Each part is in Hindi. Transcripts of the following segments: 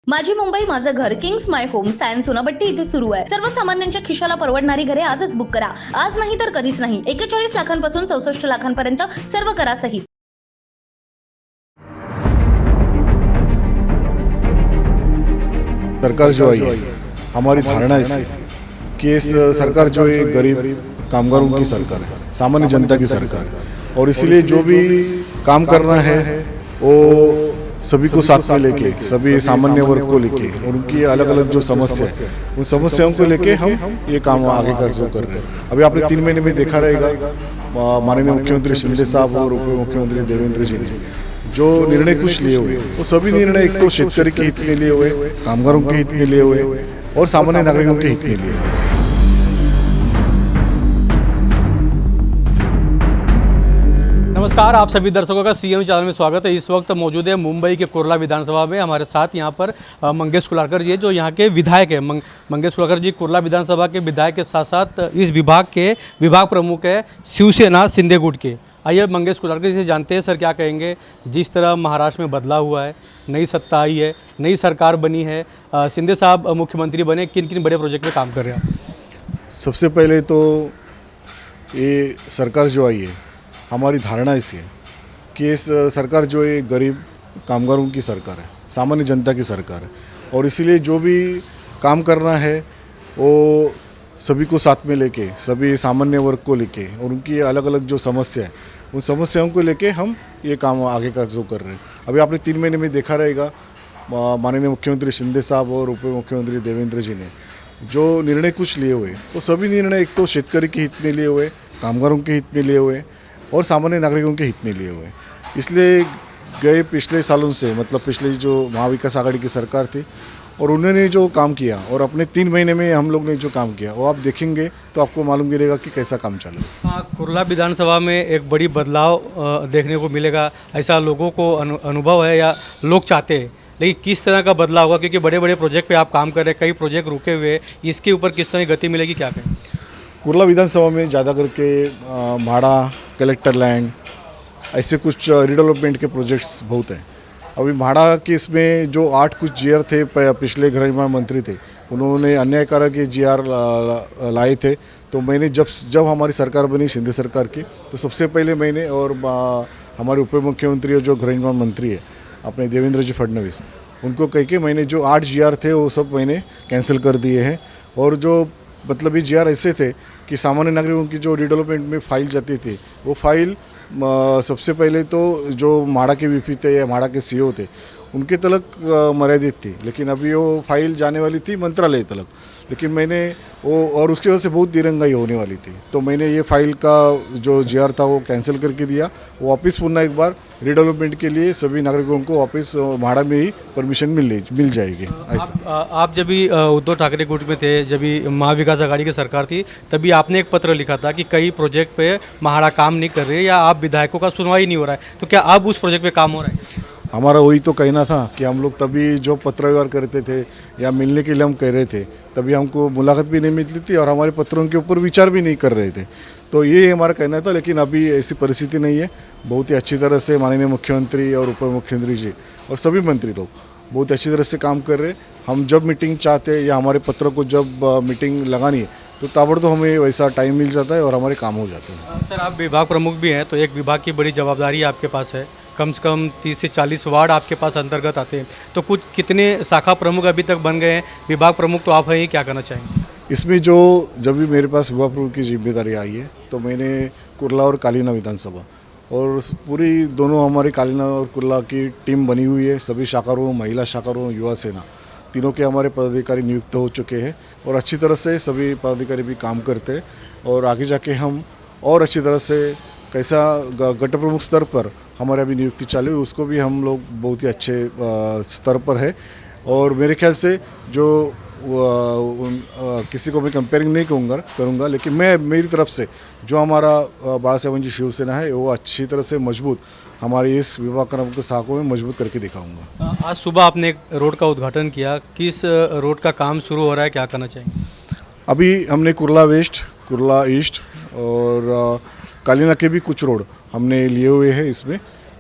माझी मुंबई माझं घर Kings my home science Sonapatti इथे सुरू आहे। सर्वसामान्यांच्या खिशाला परवडणारी घरे आजच बुक करा। आज नाही तर कधीच नाही। 41 लाखांपासून 64 लाखांपर्यंत सर्व करासहित। सरकार जो आई है, हमारी धारणा ऐसी है कि इस सरकार जो है गरीब कामगारों की सरकार है, सामान्य जनता की सरकार है। और इसीलिए जो भी काम करना है वो सभी को साथ में लेके, सभी सामान्य वर्ग को लेके और उनकी अलग अलग जो समस्या है उन समस्याओं को लेके हम ये काम आगे का जो कर रहे हैं। अभी आपने 3 महीने में देखा रहेगा माननीय मुख्यमंत्री शिंदे साहब और उप मुख्यमंत्री देवेंद्र जी ने जो निर्णय कुछ लिए हुए, वो सभी निर्णय एक तो शेतकरी के हित में लिए हुए, कामगारों के हित में लिए हुए और सामान्य नागरिकों के हित में लिए हुए। नमस्कार, आप सभी दर्शकों का सीएम चैनल में स्वागत है। इस वक्त मौजूद है मुंबई के कुर्ला विधानसभा में। हमारे साथ यहाँ पर मंगेश कुलारकर जी है, जो यहाँ के विधायक है। मंगेश कुलारकर जी कुर्ला विधानसभा के विधायक के साथ साथ इस विभाग के विभाग प्रमुख है शिवसेना शिंदे गुट के। आइए मंगेश कुलारकर जी से जानते हैं, सर क्या कहेंगे। जिस तरह महाराष्ट्र में बदलाव हुआ है, नई सत्ता आई है, नई सरकार बनी है, शिंदे साहब मुख्यमंत्री बने, किन किन बड़े प्रोजेक्ट पे काम कर रहे हैं आप? सबसे पहले तो ये सरकार जो आई है, हमारी धारणा ऐसी है कि इस सरकार जो है गरीब कामगारों की सरकार है, सामान्य जनता की सरकार है। और इसीलिए जो भी काम करना है वो सभी को साथ में लेके, सभी सामान्य वर्ग को लेके और उनकी अलग अलग जो समस्या है उन समस्याओं को लेके हम ये काम आगे का जो कर रहे हैं। अभी आपने 3 महीने में देखा रहेगा माननीय मुख्यमंत्री शिंदे साहब और उप मुख्यमंत्री देवेंद्र जी ने जो निर्णय कुछ लिए हुए, वो सभी निर्णय एक तो शेतकरी के हित में लिए हुए, कामगारों के हित में लिए हुए और सामान्य नागरिकों के हित में लिए हुए। इसलिए गए पिछले सालों से, मतलब पिछले जो महाविकास आघाड़ी की सरकार थी और उन्होंने जो काम किया और अपने 3 महीने में हम लोग ने जो काम किया वो आप देखेंगे तो आपको मालूम गिरेगा कि कैसा काम चला। हाँ, कुर्ला विधानसभा में एक बड़ी बदलाव देखने को मिलेगा, ऐसा लोगों को अनुभव है या लोग चाहते हैं। लेकिन किस तरह का बदलाव होगा, क्योंकि बड़े बड़े प्रोजेक्ट पे आप काम कर रहे हैं, कई प्रोजेक्ट रुके हुए, इसके ऊपर किस तरह की गति मिलेगी, क्या कहें? कुर्ला विधानसभा में ज़्यादा करके म्हाड़ा, कलेक्टर लैंड, ऐसे कुछ रिडेवलपमेंट के प्रोजेक्ट्स बहुत हैं। अभी म्हाड़ा के इसमें जो 8 कुछ GR थे, पिछले गृह निर्माण मंत्री थे, उन्होंने अन्यायकारक ये GR लाए थे। तो मैंने जब हमारी सरकार बनी शिंदे सरकार की, तो सबसे पहले मैंने और हमारे उप मुख्यमंत्री और जो गृह निर्माण मंत्री है अपने देवेंद्र जी फडणवीस, उनको कह के मैंने जो 8 GR थे वो सब मैंने कैंसिल कर दिए हैं। और जो मतलब ये GR ऐसे थे कि सामान्य नागरिकों की जो रिडेवलपमेंट में फाइल जाती थी, वो फाइल सबसे पहले तो जो म्हाड़ा के VP थे या म्हाड़ा के CO थे उनके तलक मर्यादित थी, लेकिन अभी वो फाइल जाने वाली थी मंत्रालय तलक। लेकिन मैंने वो, और उसकी वजह से बहुत दिरंगाई होने वाली थी, तो मैंने ये फाइल का जो GR था वो कैंसिल करके दिया। वापस पुनः एक बार रिडेवलपमेंट के लिए सभी नागरिकों को वापस म्हाड़ा में ही परमिशन मिल जाएगी। ऐसा आप जब भी उद्धव ठाकरे गुट में थे, जब भी महाविकास आघाड़ी की सरकार थी, तभी आपने एक पत्र लिखा था कि कई प्रोजेक्ट पे म्हाड़ा काम नहीं कर रही है या आप विधायकों का सुनवाई नहीं हो रहा है। तो क्या अब उस प्रोजेक्ट पे काम हो रहा है? हमारा वही तो कहना था कि हम लोग तभी जो पत्र व्यवहार करते थे या मिलने के लिए हम कह रहे थे, तभी हमको मुलाकात भी नहीं मिलती थी और हमारे पत्रों के ऊपर विचार भी नहीं कर रहे थे। तो ये हमारा कहना था, लेकिन अभी ऐसी परिस्थिति नहीं है। बहुत ही अच्छी तरह से माननीय मुख्यमंत्री और उप मुख्यमंत्री जी और सभी मंत्री लोग बहुत अच्छी तरह से काम कर रहे हैं। हम जब मीटिंग चाहते या हमारे पत्रों को जब मीटिंग लगानी है तो ताबड़तोड़ हमें वैसा टाइम मिल जाता है और हमारे काम हो जाते हैं। सर, आप विभाग प्रमुख भी हैं, तो एक विभाग की बड़ी जवाबदारी आपके पास है। कम से कम 30 से 40 वार्ड आपके पास अंतर्गत आते हैं, तो कुछ कितने शाखा प्रमुख अभी तक बन गए हैं? विभाग प्रमुख तो आप हैं ही, क्या करना चाहेंगे इसमें? जब भी मेरे पास विभाग प्रमुख की जिम्मेदारी आई है तो मैंने कुर्ला और कालीना विधानसभा और पूरी दोनों हमारी कालीना और कुर्ला की टीम बनी हुई है। सभी शाखाओं, महिला शाखाओं, युवा सेना, तीनों के हमारे पदाधिकारी नियुक्त हो चुके हैं और अच्छी तरह से सभी पदाधिकारी भी काम करते हैं। और आगे जाके हम और अच्छी तरह से कैसा गट प्रमुख स्तर पर हमारे अभी नियुक्ति चालू है, उसको भी हम लोग बहुत ही अच्छे स्तर पर है। और मेरे ख्याल से जो किसी को मैं कंपेयरिंग नहीं करूँगा, लेकिन मैं मेरी तरफ से जो हमारा बाला साहेब जी शिवसेना है वो अच्छी तरह से मजबूत हमारे इस विभाग के शाखों में मजबूत करके दिखाऊंगा। आज सुबह आपने एक रोड का उद्घाटन किया, किस रोड का काम शुरू हो रहा है, क्या करना चाहिए? अभी हमने कुर्ला वेस्ट, कुर्ला ईस्ट और कालीना के भी कुछ रोड हमने लिए हुए हैं।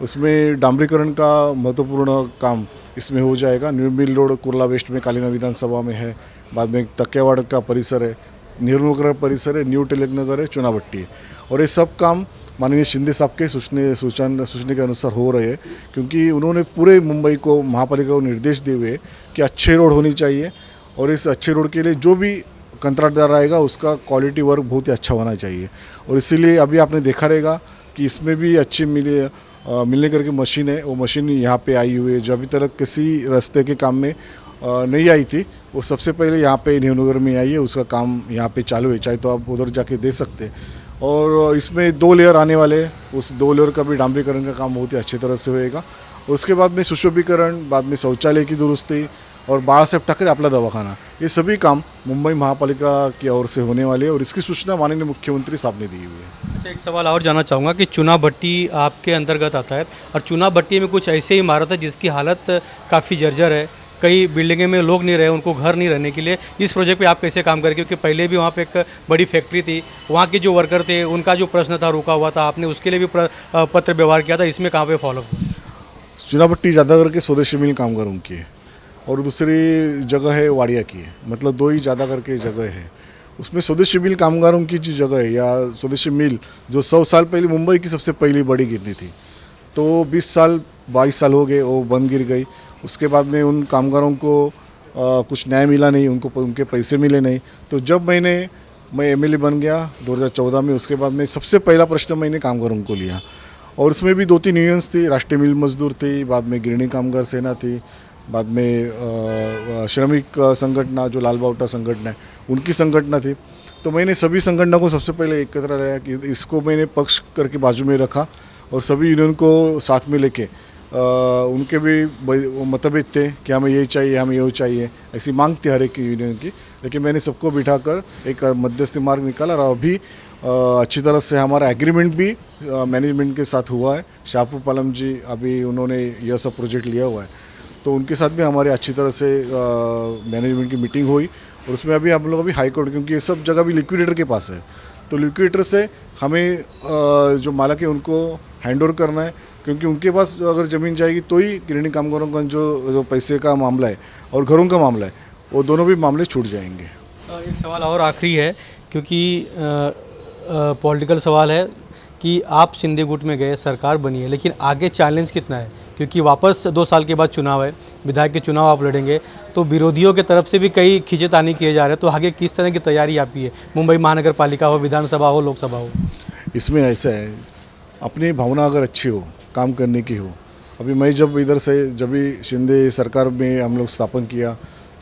उसमें डामरीकरण का महत्वपूर्ण काम इसमें हो जाएगा। New Mill Road Kurla west में कालीना विधानसभा में है, बाद में तकियावाड़ का परिसर है, नेहरू नगर परिसर है, न्यू तिलक नगर है, चुनाभट्टी है। और ये सब काम माननीय शिंदे साहब के सूचने के अनुसार हो रहे हैं, क्योंकि उन्होंने पूरे मुंबई को महापालिका को निर्देश दिए हुए कि अच्छे रोड होनी चाहिए और इस अच्छे रोड के लिए जो भी कंट्राक्टदार आएगा उसका क्वालिटी वर्क बहुत ही अच्छा होना चाहिए। और इसीलिए अभी आपने देखा रहेगा कि इसमें भी अच्छी मिलने करके मशीन है, वो मशीन यहाँ पे आई हुई है जो अभी तक किसी रास्ते के काम में नहीं आई थी, वो सबसे पहले यहाँ पे नेहरू नगर में आई है, उसका काम यहाँ पे चालू है, चाहे तो आप उधर जाके दे सकते हैं। और इसमें 2 लेयर आने वाले हैं, उस 2 लेयर का भी डामरीकरण का काम बहुत ही अच्छी तरह से होएगा। उसके बाद में सुशोभीकरण, बाद में शौचालय की दुरुस्ती और बाला साहेब ठाकरे आपला दवाखाना, ये सभी काम मुंबई महापालिका की ओर से होने वाले हैं और इसकी सूचना माननीय मुख्यमंत्री साहब ने दी हुई है। अच्छा, एक सवाल और जानना चाहूँगा कि चुनाभट्टी आपके अंतर्गत आता है और चुनाभट्टी में कुछ ऐसी इमारत है जिसकी हालत काफ़ी जर्जर है, कई बिल्डिंगें में लोग नहीं रहे, उनको घर नहीं रहने के लिए। इस प्रोजेक्ट पे आप कैसे काम करें, क्योंकि पहले भी वहाँ पे एक बड़ी फैक्ट्री थी, वहाँ के जो वर्कर थे उनका जो प्रश्न था रुका हुआ था, आपने उसके लिए भी पत्र व्यवहार किया था, इसमें कहाँ पे फॉलो? चुनाभट्टी ज़्यादा करके स्वदेशी मिल कामगारों की है और दूसरी जगह है वाड़िया की है, मतलब 2 ही ज़्यादा करके जगह है। उसमें स्वदेशी मिल कामगारों की जो जगह है या स्वदेशी मिल जो 100 साल पहले मुंबई की सबसे पहली बड़ी गिरनी थी, तो 22 साल हो गए वो बंद गिर गई। उसके बाद में उन कामगारों को कुछ न्याय मिला नहीं, उनके पैसे मिले नहीं। तो जब मैं एमएलए बन गया 2014 में, उसके बाद में सबसे पहला प्रश्न मैंने कामगारों को लिया और उसमें भी 2-3 यूनियंस थी, राष्ट्रीय मिल मजदूर थी, बाद में गिरणी कामगार सेना थी, बाद में श्रमिक संगठन जो लाल बावटा संगठन है उनकी संगठन थी। तो मैंने सभी संगठनों को सबसे पहले एकत्र लाया कि इसको मैंने पक्ष करके बाजू में रखा और सभी यूनियन को साथ में लेके उनके भी मतभेद थे कि हमें ये चाहिए, हमें ये चाहिए, ऐसी मांग थी हर एक यूनियन की, लेकिन मैंने सबको बिठाकर एक मध्यस्थी मार्ग निकाला और अभी अच्छी तरह से हमारा एग्रीमेंट भी मैनेजमेंट के साथ हुआ है। शाहपुर पालम जी अभी उन्होंने यह सब प्रोजेक्ट लिया हुआ है, तो उनके साथ भी हमारी अच्छी तरह से मैनेजमेंट की मीटिंग हुई और उसमें अभी हम लोग हाई कोर्ट, क्योंकि ये सब जगह भी लिक्विडेटर के पास है, तो लिक्विडेटर से हमें जो मालक है उनको हैंड ओवर करना है, क्योंकि उनके पास अगर ज़मीन जाएगी तो ही गिरणी कामगारों का जो पैसे का मामला है और घरों का मामला है वो दोनों भी मामले छूट जाएंगे। एक सवाल और आखिरी है, क्योंकि पॉलिटिकल सवाल है कि आप शिंदे गुट में गए, सरकार बनी है, लेकिन आगे चैलेंज कितना है, क्योंकि वापस 2 साल के बाद चुनाव है, विधायक के चुनाव आप लड़ेंगे, तो विरोधियों की तरफ से भी कई खींचतानी किए जा रहे हैं, तो आगे किस तरह की तैयारी आपकी है, मुंबई महानगर पालिका हो, विधानसभा हो, लोकसभा हो? इसमें ऐसा है, अपनी भावना अगर अच्छी हो, काम करने की हो। अभी मैं जब इधर से जब भी शिंदे सरकार में हम लोग स्थापन किया,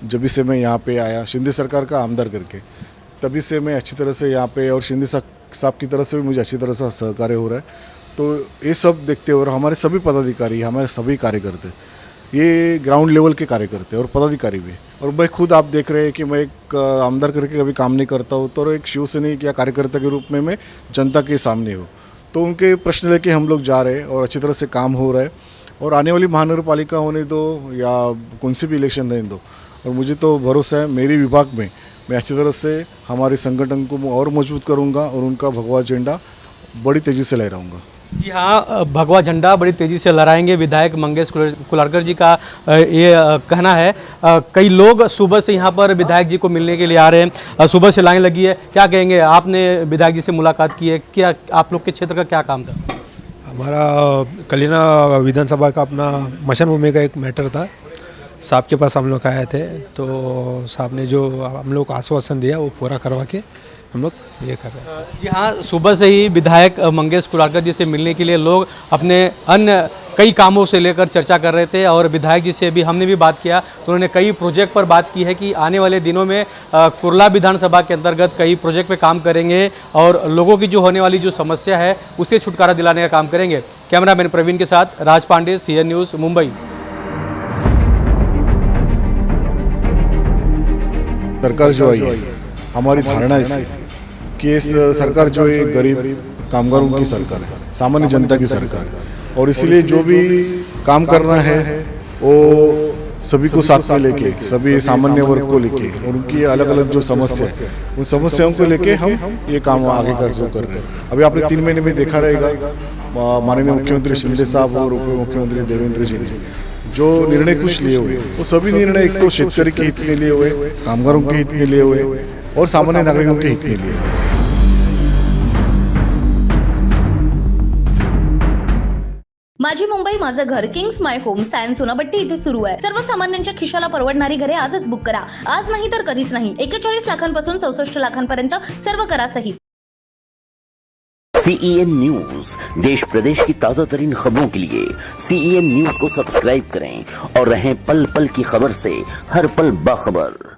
जब भी से मैं यहाँ पे आया शिंदे सरकार का आमदार करके, तभी से मैं अच्छी तरह से यहाँ पे और शिंदे साहब की तरफ से भी मुझे अच्छी तरह से सहकार्य हो रहा है। तो ये सब देखते हुए हमारे सभी पदाधिकारी, हमारे सभी कार्यकर्ते, ये ग्राउंड लेवल के कार्यकर्ते और पदाधिकारी भी, और मैं खुद आप देख रहे हैं कि मैं एक आमदार करके कभी काम नहीं करता हूँ, तो एक शिवसैनिक या कार्यकर्ता के रूप में मैं जनता के सामने हूँ। तो उनके प्रश्न लेके हम लोग जा रहे हैं और अच्छी तरह से काम हो रहा है और आने वाली महानगर पालिका होने दो या कौन सी भी इलेक्शन रहने दो, और मुझे तो भरोसा है मेरे विभाग में मैं अच्छी तरह से हमारे संगठन को और मजबूत करूंगा और उनका भगवा झंडा बड़ी तेज़ी से लहराऊंगा। जी हाँ, भगवा झंडा बड़ी तेज़ी से लहराएंगे, विधायक मंगेश कुलारकर जी का ये कहना है। कई लोग सुबह से यहाँ पर विधायक जी को मिलने के लिए आ रहे हैं, सुबह से लाइन लगी है, क्या कहेंगे? आपने विधायक जी से मुलाकात की है, क्या आप लोग के क्षेत्र का क्या काम था? हमारा कलीना विधानसभा का अपना मशन भूमि का एक मैटर था, साहब के पास हम लोग आए थे, तो साहब ने जो हम लोग को आश्वासन दिया वो पूरा करवा के हम लोग ये कर रहे हैं। जी हाँ, सुबह से ही विधायक मंगेश कुलारकर जी से मिलने के लिए लोग अपने अन्य कई कामों से लेकर चर्चा कर रहे थे और विधायक जी से भी हमने भी बात किया, तो उन्होंने कई प्रोजेक्ट पर बात की है कि आने वाले दिनों में कुर्ला विधानसभा के अंतर्गत कई प्रोजेक्ट पे काम करेंगे और लोगों की जो होने वाली जो समस्या है उससे छुटकारा दिलाने का काम करेंगे। कैमरामैन प्रवीण के साथ राज पांडे, सीएन न्यूज़, मुंबई। सरकार जो आई है, हमारी धारणा ऐसी कि इस सरकार जो है गरीब कामगारों की सरकार है, सामान्य जनता की सरकार है, और इसलिए जो भी काम करना है वो सभी को साथ में लेके, सभी सामान्य वर्ग को लेके और उनकी अलग अलग जो समस्या है उन समस्याओं को लेके हम ये काम आगे का जो कर रहे हैं। अभी आपने 3 महीने में देखा रहेगा माननीय मुख्यमंत्री शिंदे साहब और उप मुख्यमंत्री देवेंद्र जी ने जो निर्णय कुछ लिए हुए वो सभी निर्णय एक तो शेतकरी के हित में लिए हुए, कामगारों के हित में लिए हुए और सामान्य नागरिकों के हित में लिए हुए। माझी मुंबई माझं घर किंग्स माय होम सॅन सोनाबट्टी इथे सुरू आहे. सर्वसामान्यांच्या खिशाला परवडणारी घरे आजच बुक करा. आज नाही तर कधीच नाही. 41 लाखांपासून 64 लाखांपर्यंत सर्व करासहित. CEN न्यूज देश प्रदेश की ताजा तरीन खबरों के लिए CEN न्यूज को सब्सक्राइब करें और रहें पल पल की खबर से हर पल बाखबर।